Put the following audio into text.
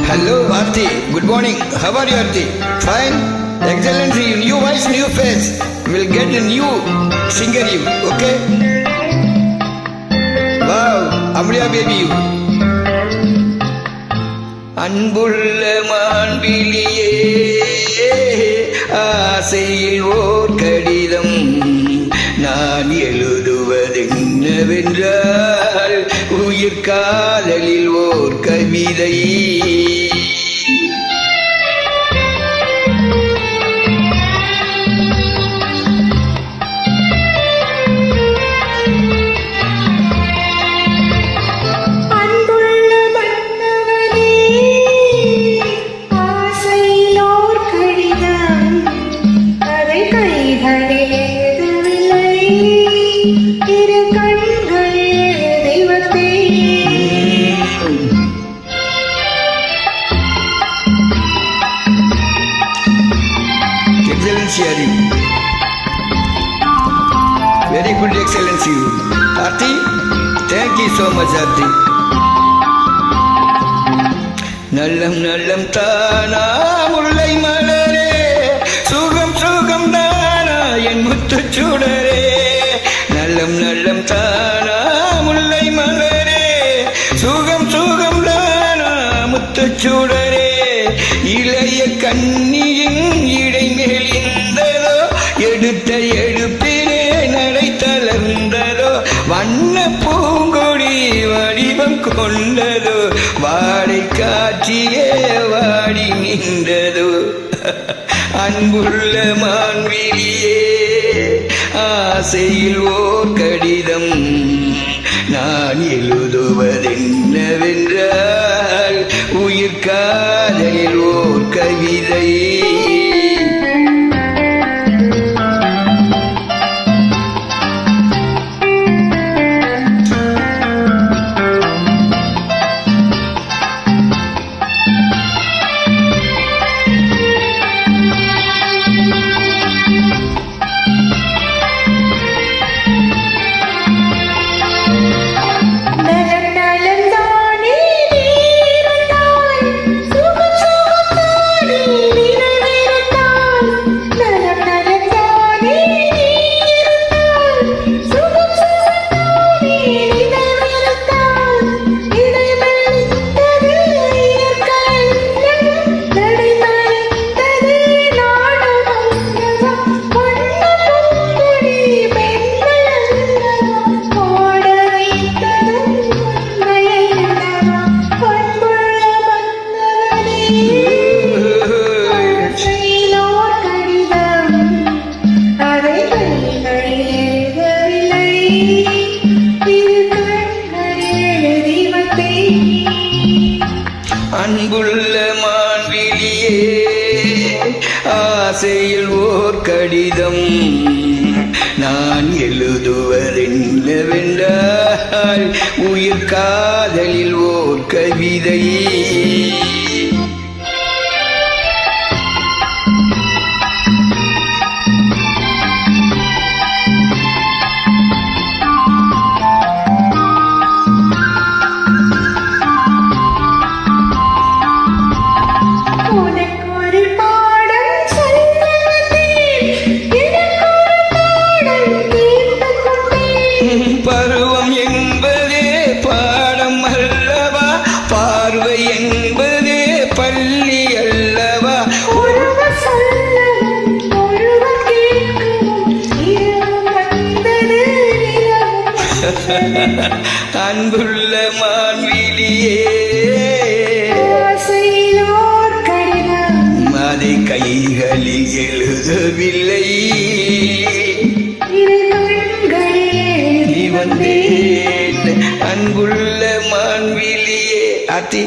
Hello, Aarti. Good morning. How are you, Aarti? Fine. Excellency, new voice, new face. We'll get a new singer you, okay? Wow, Amriya baby you. அன்புள்ள மாண்பிலியே ஆசையில் ஓர் கடிதம் நான் எழுதுவதென்னவென்றால் உயிர் காதலில் ஓர் கவிதை. Excellency, very good excellency. Aarti, thank you so much, Aarti. நல்லம் நல்லம் தானா முல்லை மலரே, சுகம் சுகம் தானா என் முத்துச் சுடரே. நல்லம் நல்லம் தானா முல்லை மலரே, சுகம் சுகம் தானா முத்துச் சுடரே. இளைய கண்ணியின் இடைமேல் இந்ததோ, எடுத்த எடுப்பிலே நடை தளர்ந்ததோ, வண்ண பூங்கொடி வடிவம் கொண்டதோ, வாடை காட்சியே வாடி நின்றதோ. அன்புள்ள மாண்பிலியே ஆசையில் ஓர் கடிதம் நான் எழுதுவதென்னவென்றால் உயிர் காதலில் ஓர் கவிதை. அன்புள்ள மாண்பிலியே ஆசையில் ஓர் கடிதம் நான் எழுதுவதென்னவென்றால் உயிர் காதலில் ஓர் கவிதை. பருவம் என்பதே பாடம் அல்லவா, பார்வை என்பதே பள்ளி அல்லவா. அன்புள்ள மாண்பிலியே அதை கைகளில் எழுதவில்லை, வந்தேன். அன்புள்ள மாண்பிலியே. ஆர்த்தி